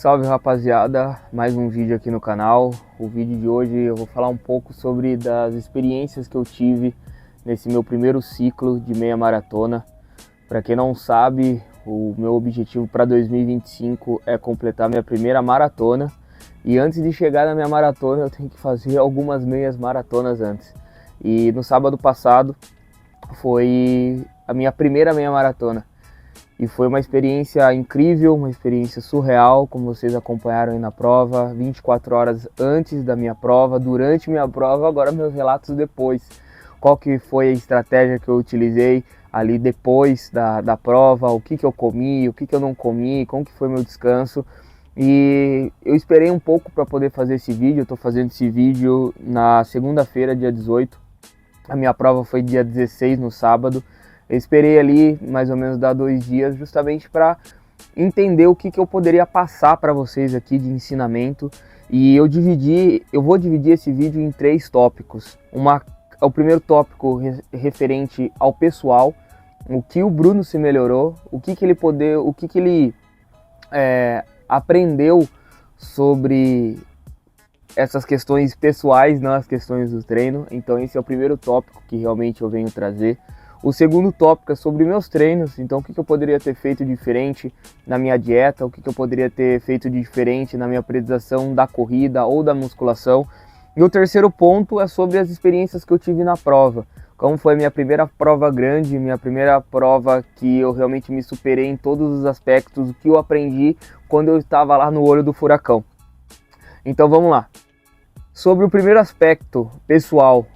Salve rapaziada, mais um vídeo aqui no canal. O vídeo de hoje eu vou falar um pouco sobre das experiências que eu tive nesse meu primeiro ciclo de meia maratona. Para quem não sabe, o meu objetivo para 2025 é completar minha primeira maratona. E antes de chegar na minha maratona eu tenho que fazer algumas meias maratonas antes. E no sábado passado foi a minha primeira meia maratona. E foi uma experiência incrível, uma experiência surreal, como vocês acompanharam aí na prova, 24 horas antes da minha prova, durante minha prova, agora meus relatos depois. Qual que foi a estratégia que eu utilizei ali depois da prova, o que eu comi, o que eu não comi, como que foi meu descanso. E eu esperei um pouco para poder fazer esse vídeo, eu estou fazendo esse vídeo na segunda-feira, dia 18. A minha prova foi dia 16, no sábado. Eu esperei ali mais ou menos dar 2 dias justamente para entender o que eu poderia passar para vocês aqui de ensinamento. E eu vou dividir esse vídeo em 3 tópicos. O primeiro tópico referente ao pessoal, o que o Bruno se melhorou, o que ele aprendeu sobre essas questões pessoais, não as questões do treino. Então esse é o primeiro tópico que realmente eu venho trazer. O segundo tópico é sobre meus treinos, então o que eu poderia ter feito diferente na minha dieta, o que eu poderia ter feito diferente na minha periodização da corrida ou da musculação. E o terceiro ponto é sobre as experiências que eu tive na prova. Como foi a minha primeira prova grande, minha primeira prova que eu realmente me superei em todos os aspectos, o que eu aprendi quando eu estava lá no olho do furacão. Então vamos lá. Sobre o primeiro aspecto, pessoal,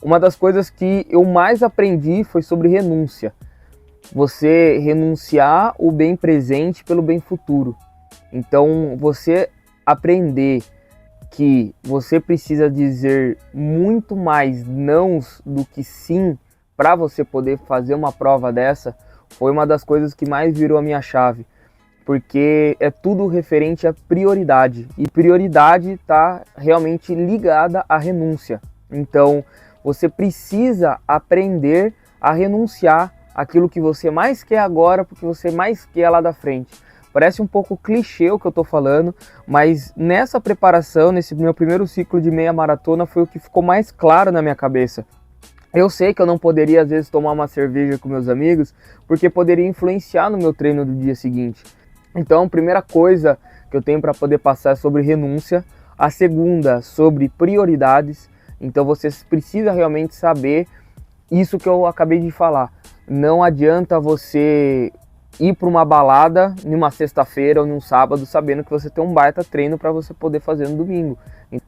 uma das coisas que eu mais aprendi foi sobre renúncia. Você renunciar o bem presente pelo bem futuro. Então, você aprender que você precisa dizer muito mais nãos do que sim para você poder fazer uma prova dessa, foi uma das coisas que mais virou a minha chave. Porque é tudo referente à prioridade. E prioridade está realmente ligada à renúncia. Então, você precisa aprender a renunciar àquilo que você mais quer agora, porque você mais quer lá da frente. Parece um pouco clichê o que eu estou falando, mas nessa preparação, nesse meu primeiro ciclo de meia maratona, foi o que ficou mais claro na minha cabeça. Eu sei que eu não poderia, às vezes, tomar uma cerveja com meus amigos, porque poderia influenciar no meu treino do dia seguinte. Então, a primeira coisa que eu tenho para poder passar é sobre renúncia. A segunda, sobre prioridades. Então você precisa realmente saber isso que eu acabei de falar. Não adianta você ir para uma balada numa sexta-feira ou num sábado sabendo que você tem um baita treino para você poder fazer no domingo.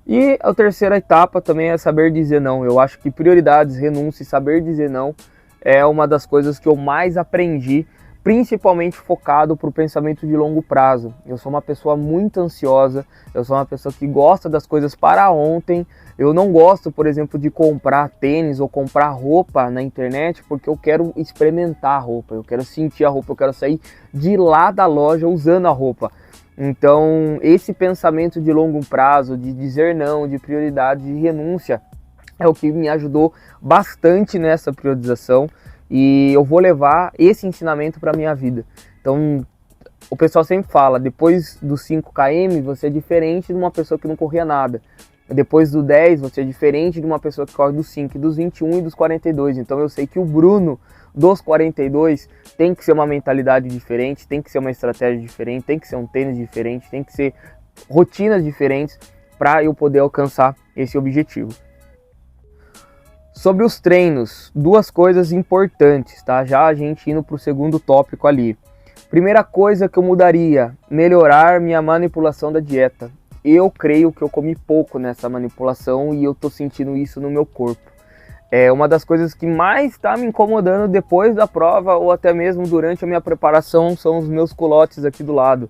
E a terceira etapa também é saber dizer não. Eu acho que prioridades, renúncia e saber dizer não é uma das coisas que eu mais aprendi, principalmente focado para o pensamento de longo prazo. Eu sou uma pessoa muito ansiosa, eu sou uma pessoa que gosta das coisas para ontem. Eu não gosto, por exemplo, de comprar tênis ou comprar roupa na internet porque eu quero experimentar a roupa, eu quero sentir a roupa, eu quero sair de lá da loja usando a roupa. Então, esse pensamento de longo prazo, de dizer não, de prioridade, de renúncia, é o que me ajudou bastante nessa priorização. E eu vou levar esse ensinamento para a minha vida. Então, o pessoal sempre fala, depois dos 5 km você é diferente de uma pessoa que não corria nada. Depois do 10 você é diferente de uma pessoa que corre dos 5, dos 21 e dos 42. Então eu sei que o Bruno dos 42 tem que ser uma mentalidade diferente, tem que ser uma estratégia diferente, tem que ser um tênis diferente, tem que ser rotinas diferentes para eu poder alcançar esse objetivo. Sobre os treinos, 2 coisas importantes, tá? Já a gente indo para o segundo tópico ali. Primeira coisa que eu mudaria, melhorar minha manipulação da dieta. Eu creio que eu comi pouco nessa manipulação e eu tô sentindo isso no meu corpo. É uma das coisas que mais está me incomodando depois da prova ou até mesmo durante a minha preparação são os meus culotes aqui do lado.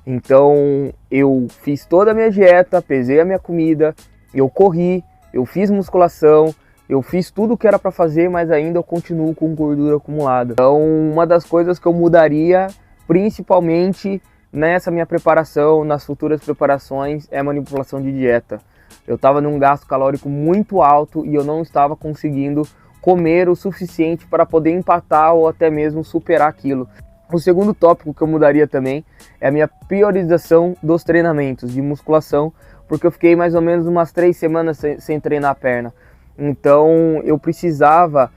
Então eu fiz toda a minha dieta, pesei a minha comida, eu corri, eu fiz musculação, eu fiz tudo o que era para fazer, mas ainda eu continuo com gordura acumulada. Então, uma das coisas que eu mudaria, principalmente nessa minha preparação, nas futuras preparações, é a manipulação de dieta. Eu estava num gasto calórico muito alto e eu não estava conseguindo comer o suficiente para poder empatar ou até mesmo superar aquilo. O segundo tópico que eu mudaria também é a minha priorização dos treinamentos de musculação, porque eu fiquei mais ou menos umas 3 semanas sem treinar a perna. Então eu precisava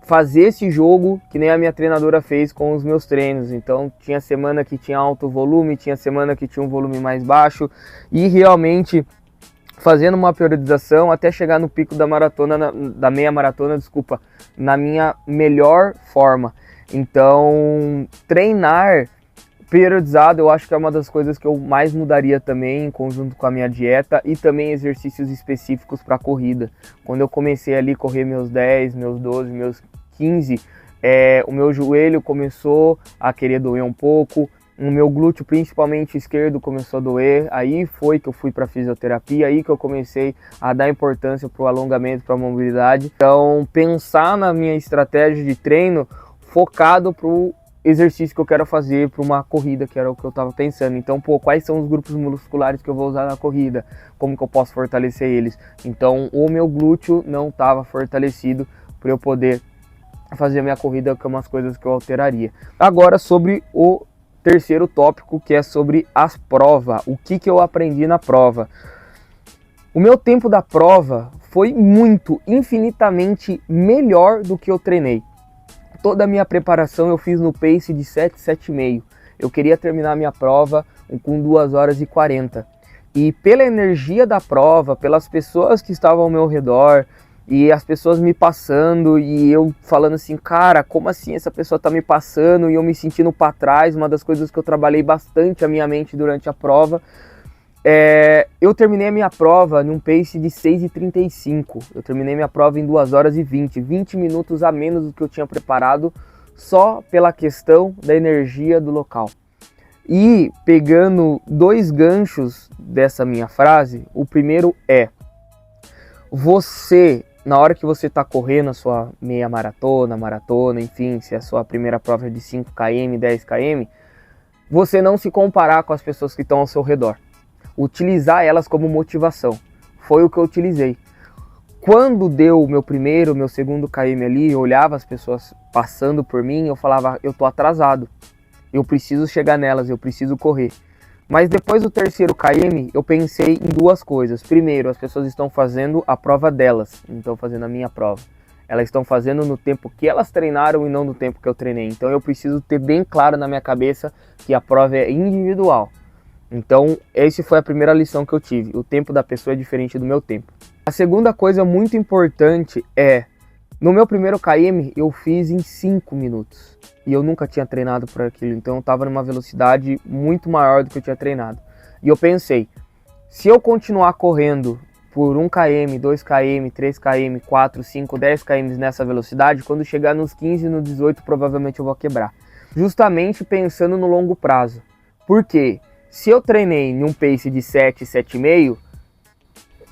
fazer esse jogo que nem a minha treinadora fez com os meus treinos. Então tinha semana que tinha alto volume, tinha semana que tinha um volume mais baixo, e realmente fazendo uma periodização até chegar no pico da maratona, da meia maratona, desculpa, na minha melhor forma. Então, treinar periodizado eu acho que é uma das coisas que eu mais mudaria também, em conjunto com a minha dieta, e também exercícios específicos para corrida. Quando eu comecei ali a correr meus 10, meus 12, meus 15, o meu joelho começou a querer doer um pouco, o meu glúteo, principalmente esquerdo, começou a doer. Aí foi que eu fui para fisioterapia, aí que eu comecei a dar importância para o alongamento, para a mobilidade. Então, pensar na minha estratégia de treino focado para o exercício que eu quero fazer para uma corrida, que era o que eu estava pensando. Então, quais são os grupos musculares que eu vou usar na corrida? Como que eu posso fortalecer eles? Então, o meu glúteo não estava fortalecido para eu poder fazer a minha corrida, que é umas coisas que eu alteraria. Agora, sobre o terceiro tópico, que é sobre as provas. O que eu aprendi na prova? O meu tempo da prova foi infinitamente melhor do que eu treinei. Toda a minha preparação eu fiz no pace de 7, 7,5. Eu queria terminar a minha prova com 2 horas e 40. E pela energia da prova, pelas pessoas que estavam ao meu redor, e as pessoas me passando, e eu falando assim, cara, como assim essa pessoa tá me passando? E eu me sentindo para trás. Uma das coisas que eu trabalhei bastante a minha mente durante a prova. Eu terminei a minha prova num pace de 6,35. Eu terminei minha prova em 2 horas e 20 minutos a menos do que eu tinha preparado, só pela questão da energia do local. E pegando 2 ganchos dessa minha frase, o primeiro é: você, na hora que você está correndo a sua meia maratona, enfim, se a sua primeira prova é de 5 km, 10 km, você não se comparar com as pessoas que estão ao seu redor. Utilizar elas como motivação. Foi o que eu utilizei. Quando deu o meu segundo km ali, eu olhava as pessoas passando por mim, eu falava, eu tô atrasado, eu preciso chegar nelas, eu preciso correr. Mas depois do terceiro km, eu pensei em 2 coisas. Primeiro, as pessoas estão fazendo a prova delas, não estão fazendo a minha prova. Elas estão fazendo no tempo que elas treinaram e não no tempo que eu treinei. Então eu preciso ter bem claro na minha cabeça que a prova é individual. Então, essa foi a primeira lição que eu tive. O tempo da pessoa é diferente do meu tempo. A segunda coisa muito importante no meu primeiro KM, eu fiz em 5 minutos. E eu nunca tinha treinado por aquilo. Então, eu estava numa velocidade muito maior do que eu tinha treinado. E eu pensei, se eu continuar correndo por 1 km, 2 km, 3 km, 4, 5, 10 km nessa velocidade, quando chegar nos 15, no 18, provavelmente eu vou quebrar. Justamente pensando no longo prazo. Por quê? Se eu treinei em um pace de 7, 7,5,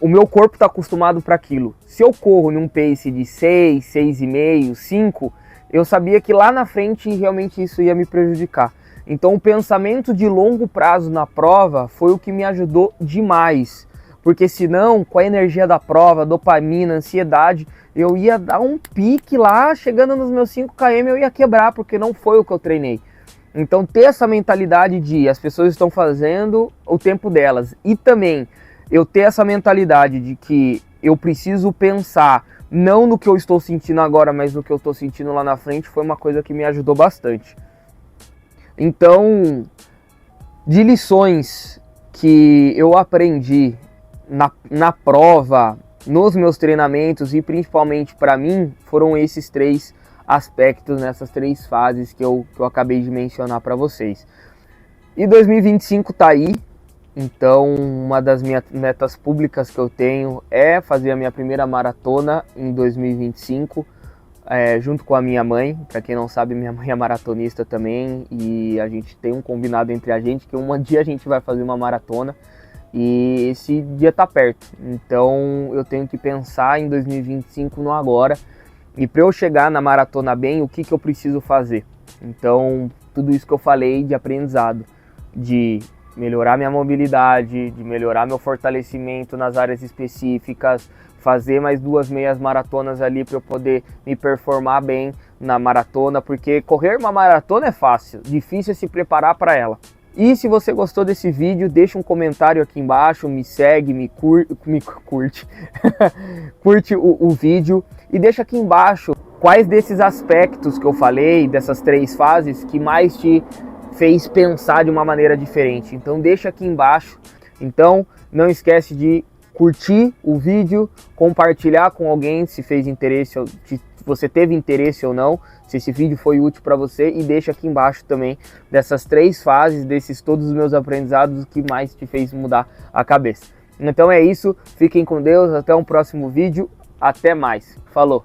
o meu corpo está acostumado para aquilo. Se eu corro num pace de 6, 6,5, 5, eu sabia que lá na frente realmente isso ia me prejudicar. Então o pensamento de longo prazo na prova foi o que me ajudou demais. Porque senão, com a energia da prova, dopamina, ansiedade, eu ia dar um pique lá, chegando nos meus 5 km eu ia quebrar, porque não foi o que eu treinei. Então ter essa mentalidade de as pessoas estão fazendo o tempo delas, e também eu ter essa mentalidade de que eu preciso pensar não no que eu estou sentindo agora, mas no que eu estou sentindo lá na frente, foi uma coisa que me ajudou bastante. Então, de lições que eu aprendi na prova, nos meus treinamentos e principalmente para mim, foram esses 3 aspectos nessas 3 fases que eu acabei de mencionar para vocês. E 2025 tá aí, então uma das minhas metas públicas que eu tenho é fazer a minha primeira maratona em 2025, junto com a minha mãe. Para quem não sabe, minha mãe é maratonista também, e a gente tem um combinado entre a gente que um dia a gente vai fazer uma maratona, e esse dia tá perto. Então eu tenho que pensar em 2025 no agora. E para eu chegar na maratona bem, o que eu preciso fazer? Então, tudo isso que eu falei de aprendizado, de melhorar minha mobilidade, de melhorar meu fortalecimento nas áreas específicas, fazer mais 2 meias maratonas ali para eu poder me performar bem na maratona, porque correr uma maratona é fácil, difícil é se preparar para ela. E se você gostou desse vídeo, deixa um comentário aqui embaixo, me segue, me curte, curte o vídeo e deixa aqui embaixo quais desses aspectos que eu falei, dessas 3 fases, que mais te fez pensar de uma maneira diferente. Então deixa aqui embaixo. Então não esquece de curtir o vídeo, compartilhar com alguém se fez interesse, se você teve interesse ou não, se esse vídeo foi útil para você, e deixa aqui embaixo também dessas 3 fases, desses todos os meus aprendizados, o que mais te fez mudar a cabeça. Então é isso, fiquem com Deus, até um próximo vídeo, até mais, falou!